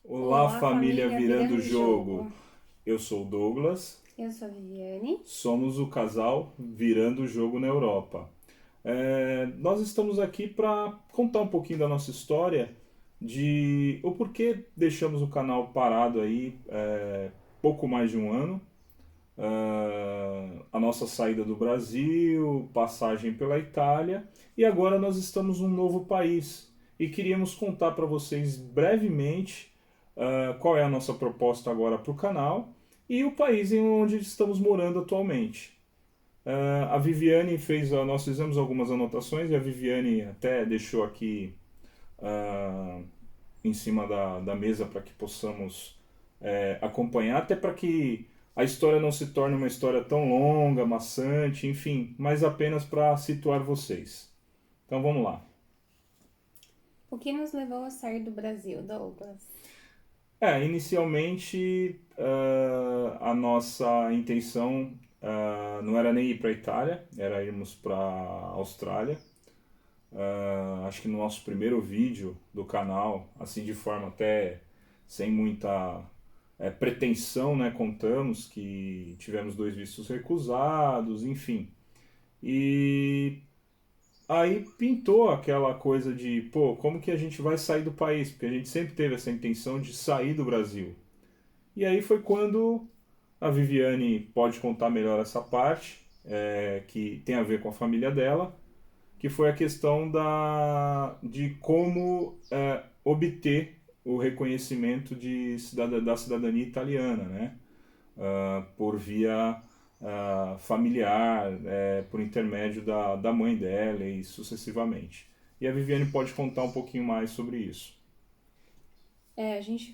Olá, Olá, família família Virando o Virando Jogo. Jogo. Eu sou o Douglas, Eu sou a Viviane. somos o casal Virando o Jogo na Europa. Nós estamos aqui para contar um pouquinho da nossa história, de o porquê deixamos o canal parado aí pouco mais de um ano, a nossa saída do Brasil, passagem pela Itália e agora nós estamos num novo país e queríamos contar para vocês brevemente qual é a nossa proposta agora para o canal e o país em onde estamos morando atualmente. A Viviane fez, nós fizemos algumas anotações e a Viviane até deixou aqui uh, em cima da mesa para que possamos acompanhar, até para que a história não se torne uma história tão longa, maçante, enfim, mas apenas para situar vocês. Então vamos lá. O que nos levou a sair do Brasil, Douglas? Inicialmente a nossa intenção não era nem ir para a Itália, era irmos para a Austrália. Acho que no nosso primeiro vídeo do canal, assim de forma até sem muita pretensão, né, contamos que tivemos dois vistos recusados, enfim. E aí pintou aquela coisa de, pô, como que a gente vai sair do país? Porque a gente sempre teve essa intenção de sair do Brasil. E aí foi quando a Viviane pode contar melhor essa parte, que tem a ver com a família dela, que foi a questão de como obter o reconhecimento da cidadania italiana, né? Por via familiar, por intermédio da mãe dela e sucessivamente. E a Viviane pode contar um pouquinho mais sobre isso. A gente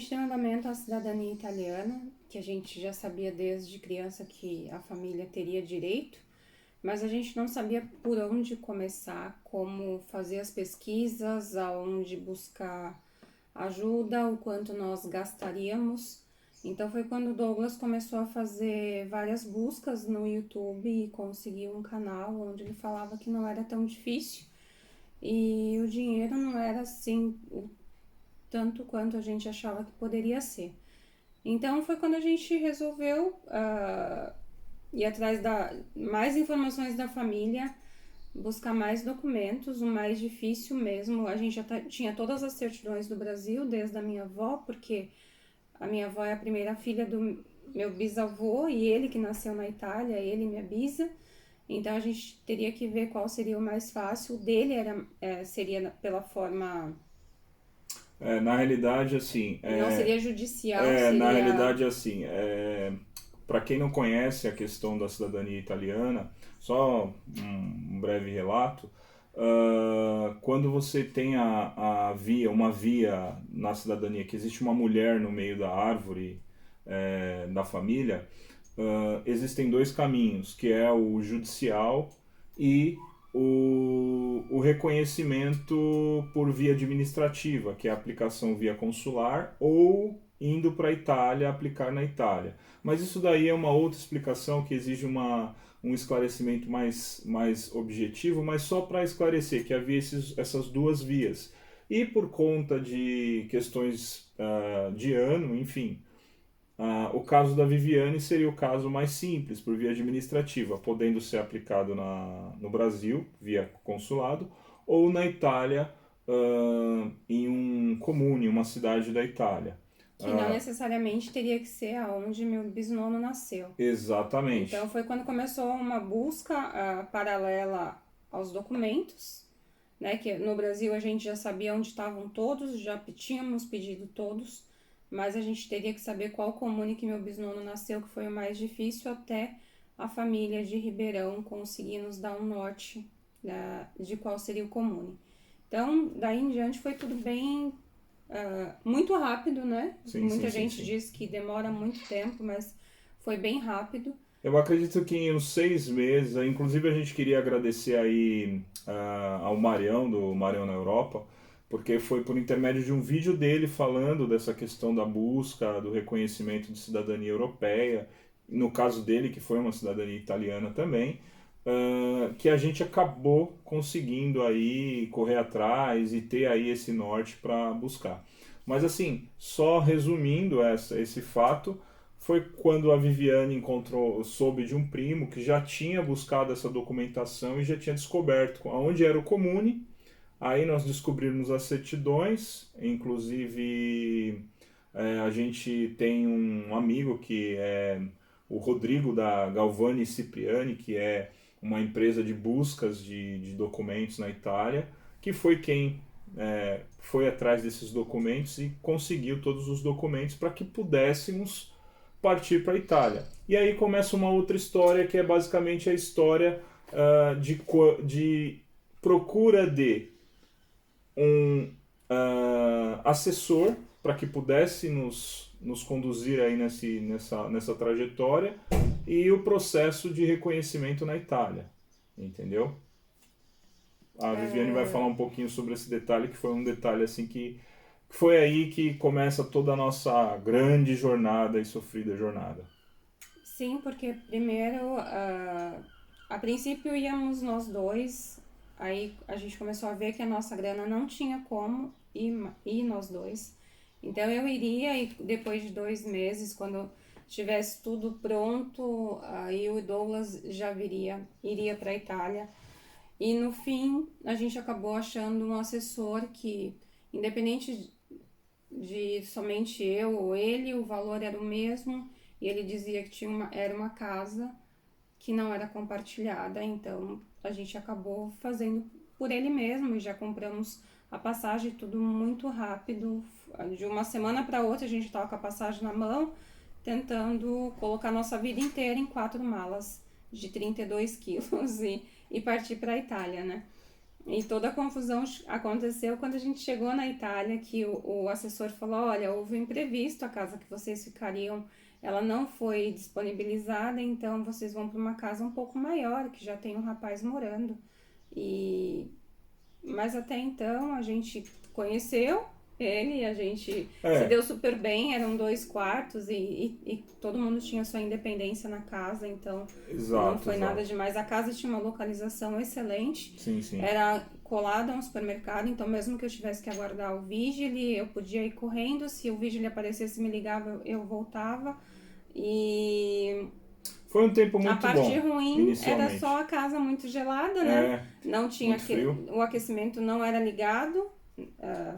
tem um andamento à cidadania italiana, que a gente já sabia desde criança que a família teria direito, mas a gente não sabia por onde começar, como fazer as pesquisas, aonde buscar ajuda, o quanto nós gastaríamos. Então foi quando o Douglas começou a fazer várias buscas no YouTube e conseguiu um canal onde ele falava que não era tão difícil e o dinheiro não era assim o tanto quanto a gente achava que poderia ser. Então foi quando a gente resolveu ir atrás da mais informações da família, buscar mais documentos, o mais difícil mesmo. A gente já tinha todas as certidões do Brasil, desde a minha avó, porque a minha avó é a primeira filha do meu bisavô e ele que nasceu na Itália, ele e minha bisa. Então a gente teria que ver qual seria o mais fácil. O dele seria pela forma. Na realidade, assim, Não seria judicial, seria. para quem não conhece a questão da cidadania italiana, só um breve relato. Quando você tem uma via na cidadania, que existe uma mulher no meio da árvore da família, existem dois caminhos, que é o judicial e o reconhecimento por via administrativa, que é a aplicação via consular, ou indo para a Itália, aplicar na Itália. Mas isso daí é uma outra explicação que exige um esclarecimento mais objetivo, mas só para esclarecer que havia essas duas vias. E por conta de questões de ano, enfim, o caso da Viviane seria o caso mais simples, por via administrativa, podendo ser aplicado no Brasil, via consulado, ou na Itália, em um comune, uma cidade da Itália. Que não necessariamente teria que ser aonde meu bisnono nasceu. Exatamente. Então foi quando começou uma busca paralela aos documentos, né? Que no Brasil a gente já sabia onde estavam todos, já tínhamos pedido todos, mas a gente teria que saber qual comune que meu bisnono nasceu, que foi o mais difícil, até a família de Ribeirão conseguir nos dar um norte de qual seria o comune. Então, daí em diante foi tudo bem muito rápido, né? Sim, sim, Muita sim, gente sim. diz que demora muito tempo, mas foi bem rápido. Eu acredito que em uns 6 meses, inclusive a gente queria agradecer aí ao Marião, do Marião na Europa, porque foi por intermédio de um vídeo dele falando dessa questão da busca, do reconhecimento de cidadania europeia, no caso dele, que foi uma cidadania italiana também, que a gente acabou conseguindo aí correr atrás e ter aí esse norte para buscar. Mas assim, só resumindo esse fato, foi quando a Viviane soube de um primo que já tinha buscado essa documentação e já tinha descoberto onde era o comune. Aí nós descobrimos as certidões, inclusive a gente tem um amigo que é o Rodrigo da Galvani Cipriani, que é uma empresa de buscas de documentos na Itália, que foi quem foi atrás desses documentos e conseguiu todos os documentos para que pudéssemos partir para a Itália. E aí começa uma outra história, que é basicamente a história de procura de um assessor para que pudesse nos conduzir aí nessa trajetória, e o processo de reconhecimento na Itália, entendeu? A Viviane vai falar um pouquinho sobre esse detalhe, que foi um detalhe assim que foi aí que começa toda a nossa grande jornada e sofrida jornada. Sim, porque primeiro, a princípio íamos nós dois, aí a gente começou a ver que a nossa grana não tinha como ir nós dois. Então eu iria, e depois de 2 meses, quando tivesse tudo pronto, aí o Douglas já iria para a Itália. E no fim, a gente acabou achando um assessor que, independente de somente eu ou ele, o valor era o mesmo, e ele dizia que era uma casa que não era compartilhada, então a gente acabou fazendo por ele mesmo e já compramos a passagem, tudo muito rápido. De uma semana para outra a gente estava com a passagem na mão, tentando colocar nossa vida inteira em 4 malas de 32 quilos e partir para a Itália, né? E toda a confusão aconteceu quando a gente chegou na Itália, que o assessor falou, olha, houve um imprevisto, a casa que vocês ficariam, ela não foi disponibilizada, então vocês vão para uma casa um pouco maior, que já tem um rapaz morando. Mas até então a gente conheceu ele, a gente se deu super bem, eram 2 quartos e todo mundo tinha sua independência na casa, então não foi nada demais. A casa tinha uma localização excelente, sim. Era colada a um supermercado, então mesmo que eu tivesse que aguardar o vigil, eu podia ir correndo, se o vigil aparecesse, me ligava, eu voltava. E foi um tempo muito bom. A parte ruim era só a casa muito gelada, né? Não tinha o aquecimento não era ligado.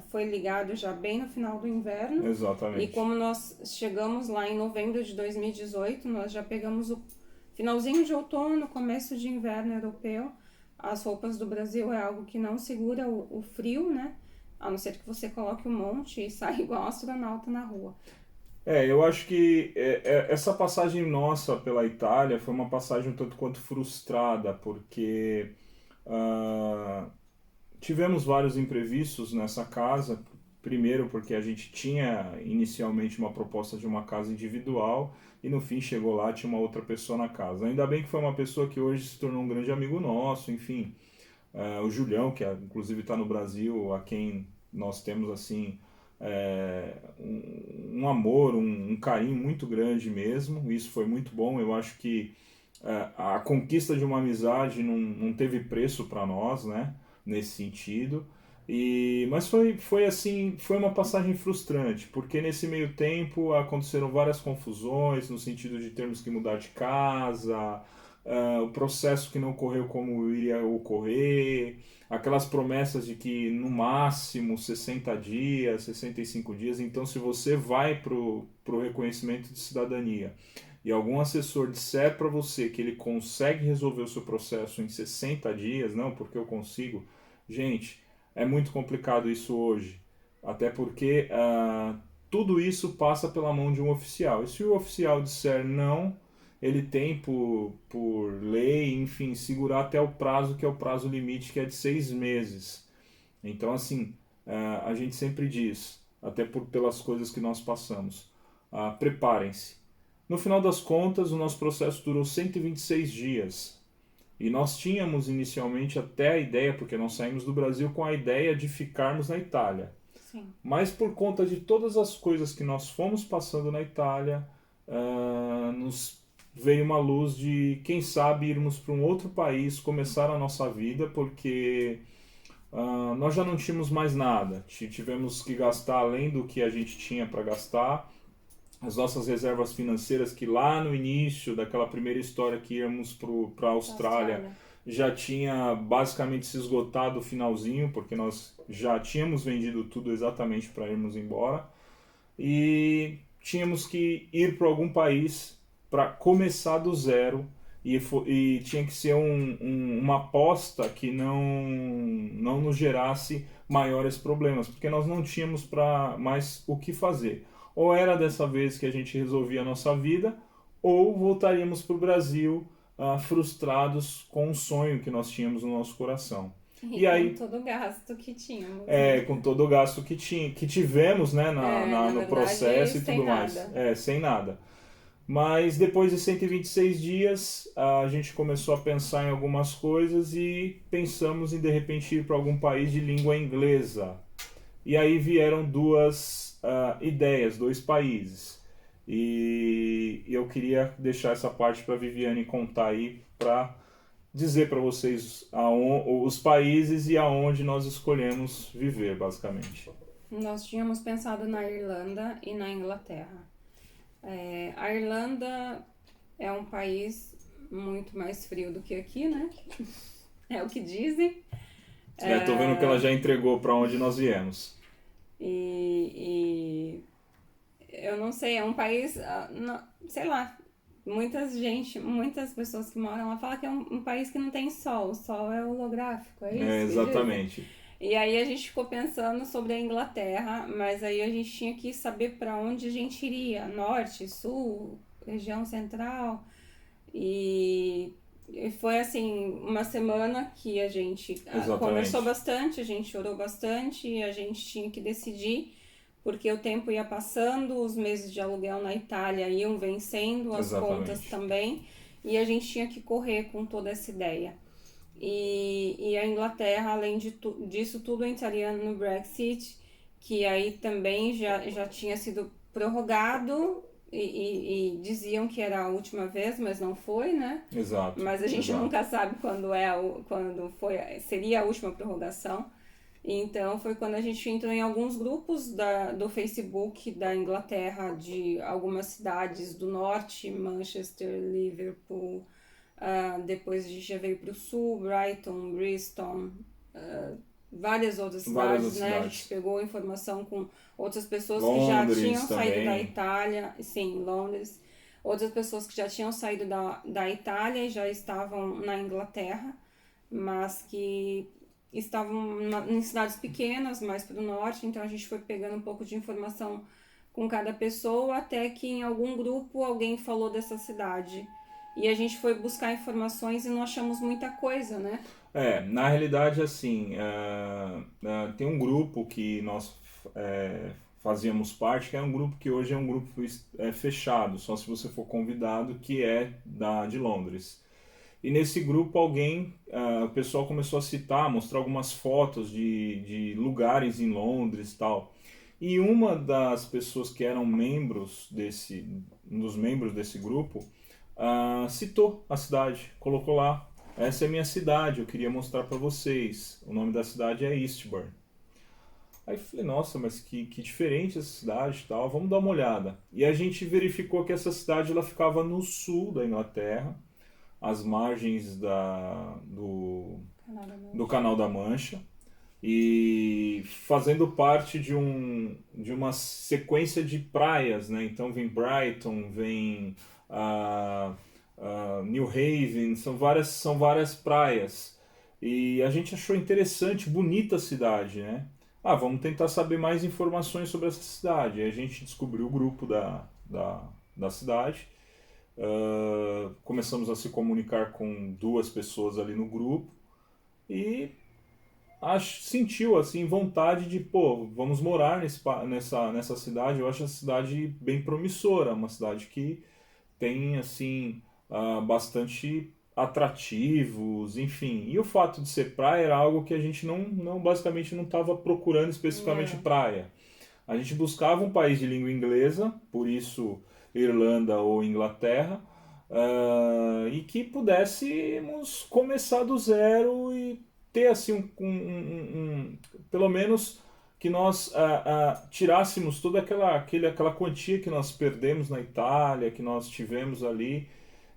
Foi ligado já bem no final do inverno. Exatamente. E como nós chegamos lá em novembro de 2018, nós já pegamos o finalzinho de outono, começo de inverno europeu. As roupas do Brasil é algo que não segura o frio, né? A não ser que você coloque um monte e saia igual um astronauta na rua. Eu acho que essa passagem nossa pela Itália foi uma passagem um tanto quanto frustrada, porque tivemos vários imprevistos nessa casa. Primeiro porque a gente tinha inicialmente uma proposta de uma casa individual e no fim chegou lá, tinha uma outra pessoa na casa. Ainda bem que foi uma pessoa que hoje se tornou um grande amigo nosso, enfim. O Julião, que inclusive está no Brasil, a quem nós temos assim um amor, um carinho muito grande mesmo. Isso foi muito bom. Eu acho que a conquista de uma amizade não teve preço para nós, né? Nesse sentido. Mas foi assim, foi uma passagem frustrante, porque nesse meio tempo aconteceram várias confusões, no sentido de termos que mudar de casa, o processo que não ocorreu como iria ocorrer, aquelas promessas de que no máximo 60 dias, 65 dias, então se você vai para o reconhecimento de cidadania e algum assessor disser para você que ele consegue resolver o seu processo em 60 dias, não, porque eu consigo, gente, é muito complicado isso hoje, até porque tudo isso passa pela mão de um oficial, e se o oficial disser não, ele tem por lei, enfim, segurar até o prazo, que é o prazo limite, que é de 6 meses. Então, assim, a gente sempre diz, até pelas coisas que nós passamos, preparem-se. No final das contas, o nosso processo durou 126 dias. E nós tínhamos inicialmente até a ideia, porque nós saímos do Brasil com a ideia de ficarmos na Itália. Sim. Mas por conta de todas as coisas que nós fomos passando na Itália, nos veio uma luz de, quem sabe, irmos para um outro país, começar a nossa vida, porque nós já não tínhamos mais nada. Tivemos que gastar além do que a gente tinha para gastar. As nossas reservas financeiras, que lá no início daquela primeira história que íamos para a Austrália, já tinha basicamente se esgotado o finalzinho, porque nós já tínhamos vendido tudo exatamente para irmos embora. E tínhamos que ir para algum país para começar do zero, e tinha que ser uma aposta que não nos gerasse maiores problemas, porque nós não tínhamos mais o que fazer. Ou era dessa vez que a gente resolvia a nossa vida, ou voltaríamos para o Brasil frustrados com o sonho que nós tínhamos no nosso coração. E aí, com todo o gasto que tínhamos. Com todo o gasto que tivemos, né, no verdade, processo e tudo mais. Sem nada. Mas depois de 126 dias, a gente começou a pensar em algumas coisas e pensamos em, de repente, ir para algum país de língua inglesa. E aí vieram duas ideias, dois países. E eu queria deixar essa parte para a Viviane contar aí, para dizer para vocês os países e aonde nós escolhemos viver, basicamente. Nós tínhamos pensado na Irlanda e na Inglaterra. A Irlanda é um país muito mais frio do que aqui, né? É o que dizem. Tô vendo que ela já entregou para onde nós viemos. E eu não sei, é um país, sei lá, muitas pessoas que moram lá falam que é um país que não tem sol, o sol é holográfico, é isso? Exatamente. E aí a gente ficou pensando sobre a Inglaterra, mas aí a gente tinha que saber para onde a gente iria, norte, sul, região central, e foi assim, uma semana que a gente conversou bastante, a gente orou bastante, e a gente tinha que decidir, porque o tempo ia passando, os meses de aluguel na Itália iam vencendo, as contas também, e a gente tinha que correr com toda essa ideia. E a Inglaterra, além disso tudo, entraria no Brexit, que aí também já tinha sido prorrogado, e diziam que era a última vez, mas não foi, né? Exato. Mas a gente nunca sabe quando seria a última prorrogação. Então foi quando a gente entrou em alguns grupos do Facebook da Inglaterra, de algumas cidades do norte, Manchester, Liverpool, depois a gente já veio para o sul, Brighton, Bristol, várias outras cidades, né? A gente pegou informação com outras pessoas que já tinham saído da Itália, sim, Londres, outras pessoas que já tinham saído da Itália e já estavam na Inglaterra, mas que estavam em cidades pequenas, mais para o norte, então a gente foi pegando um pouco de informação com cada pessoa, até que em algum grupo alguém falou dessa cidade. E a gente foi buscar informações e não achamos muita coisa, né? Na realidade, assim, tem um grupo que nós fazíamos parte, que é um grupo que hoje é um grupo fechado, só se você for convidado, que é de Londres. E nesse grupo o pessoal começou a citar, mostrar algumas fotos de lugares em Londres e tal. E uma das pessoas que eram um dos membros desse grupo, citou a cidade, colocou lá: essa é a minha cidade, eu queria mostrar para vocês. O nome da cidade é Eastbourne. Aí eu falei: nossa, mas que diferente essa cidade e tal, vamos dar uma olhada. E a gente verificou que essa cidade ela ficava no sul da Inglaterra, às margens do Canal da Mancha, e fazendo parte de uma sequência de praias, né? Então vem Brighton, vem New Haven, são várias praias, e a gente achou interessante, bonita a cidade, né? Vamos tentar saber mais informações sobre essa cidade. E a gente descobriu o grupo da cidade, começamos a se comunicar com duas pessoas ali no grupo, e sentiu assim vontade de, vamos morar nessa cidade. Eu acho a cidade bem promissora, uma cidade que tem assim bastante atrativos, enfim. E o fato de ser praia era algo que a gente basicamente não estava procurando especificamente praia. A gente buscava um país de língua inglesa, por isso Irlanda ou Inglaterra, e que pudéssemos começar do zero e ter assim pelo menos que nós tirássemos toda aquela quantia que nós perdemos na Itália, que nós tivemos ali,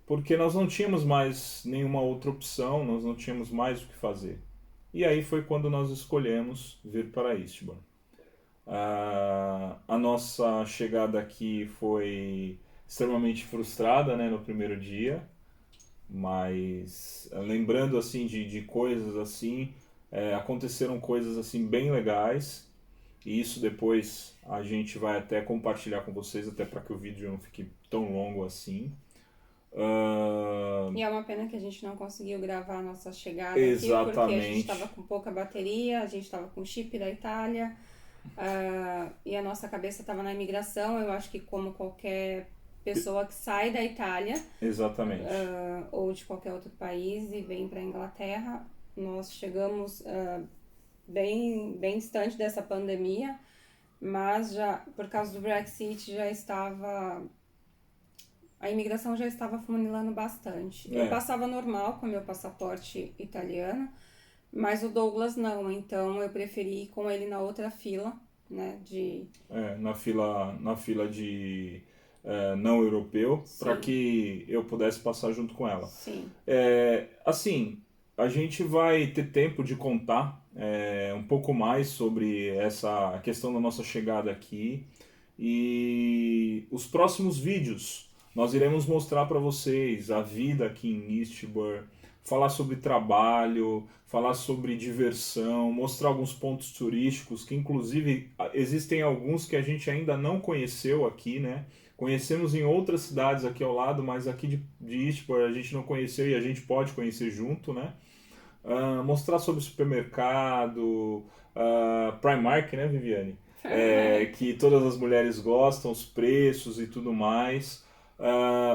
porque nós não tínhamos mais nenhuma outra opção, nós não tínhamos mais o que fazer. E aí foi quando nós escolhemos vir para Eastbourne. A nossa chegada aqui foi extremamente frustrada, né, no primeiro dia, mas lembrando assim de coisas assim, aconteceram coisas assim bem legais, e isso depois a gente vai até compartilhar com vocês, até para que o vídeo não fique tão longo assim. E é uma pena que a gente não conseguiu gravar a nossa chegada Exatamente. aqui, porque a gente estava com pouca bateria, a gente estava com chip da Itália, e a nossa cabeça estava na imigração. Eu acho que como qualquer pessoa que sai da Itália, Exatamente. Ou de qualquer outro país e vem para a Inglaterra, nós chegamos bem distante dessa pandemia, mas já por causa do Brexit a imigração já estava funilando bastante. Eu passava normal com meu passaporte italiano, mas o Douglas não, então eu preferi ir com ele na outra fila, né, na fila de não europeu, para que eu pudesse passar junto com ela. Sim. Assim, a gente vai ter tempo de contar um pouco mais sobre essa questão da nossa chegada aqui, e os próximos vídeos nós iremos mostrar para vocês a vida aqui em Eastbourne, falar sobre trabalho, falar sobre diversão, mostrar alguns pontos turísticos, que inclusive existem alguns que a gente ainda não conheceu aqui, né? Conhecemos em outras cidades aqui ao lado, mas aqui de Eastbourne a gente não conheceu e a gente pode conhecer junto, né? Mostrar sobre supermercado, Primark, né, Viviane? Que todas as mulheres gostam, os preços e tudo mais.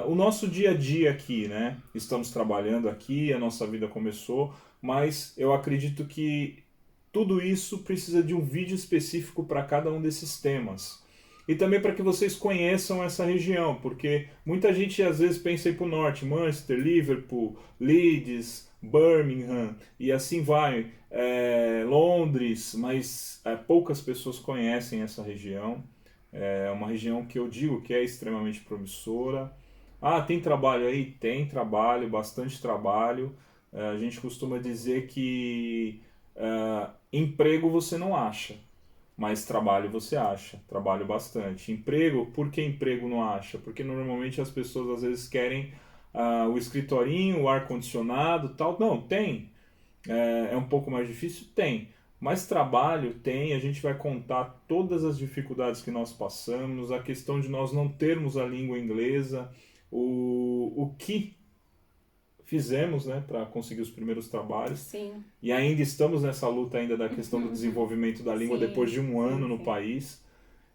O nosso dia a dia aqui, né? Estamos trabalhando aqui, a nossa vida começou, mas eu acredito que tudo isso precisa de um vídeo específico para cada um desses temas. E também para que vocês conheçam essa região, porque muita gente às vezes pensa em ir para o norte, Manchester, Liverpool, Leeds, Birmingham e assim vai, Londres, mas poucas pessoas conhecem essa região. É uma região que eu digo que é extremamente promissora. Tem trabalho aí? Tem trabalho, bastante trabalho. A gente costuma dizer que emprego você não acha, mas trabalho você acha, trabalho bastante. Emprego, por que emprego não acha? Porque normalmente as pessoas às vezes querem o escritorinho, o ar-condicionado, tal. Não, tem. É um pouco mais difícil? Tem. Mas trabalho tem, a gente vai contar todas as dificuldades que nós passamos, a questão de nós não termos a língua inglesa, o que fizemos, né, para conseguir os primeiros trabalhos. Sim. E ainda estamos nessa luta ainda da questão do desenvolvimento da língua depois de um ano no país.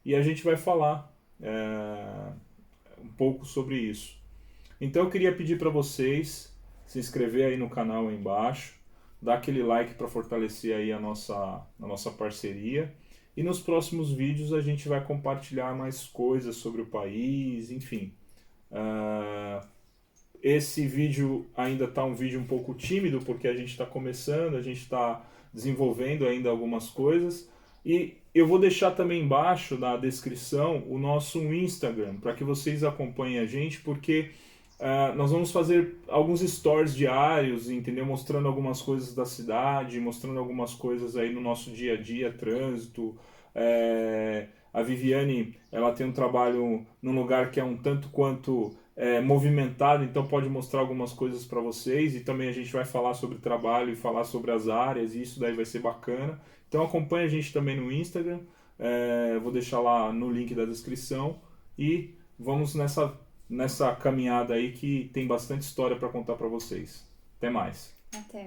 E a gente vai falar um pouco sobre isso. Então eu queria pedir para vocês se inscrever aí no canal aí embaixo, dar aquele like para fortalecer aí a nossa parceria. E nos próximos vídeos a gente vai compartilhar mais coisas sobre o país, enfim. Esse vídeo ainda está um vídeo um pouco tímido, porque a gente está começando, a gente está desenvolvendo ainda algumas coisas. E eu vou deixar também embaixo na descrição o nosso Instagram, para que vocês acompanhem a gente, porque nós vamos fazer alguns stories diários, entendeu? Mostrando algumas coisas da cidade, mostrando algumas coisas aí no nosso dia a dia, trânsito. A Viviane, ela tem um trabalho num lugar que é um tanto quanto movimentado, então pode mostrar algumas coisas para vocês, e também a gente vai falar sobre trabalho e falar sobre as áreas, e isso daí vai ser bacana. Então acompanha a gente também no Instagram, vou deixar lá no link da descrição, e vamos nessa caminhada aí que tem bastante história para contar para vocês. Até mais. Até.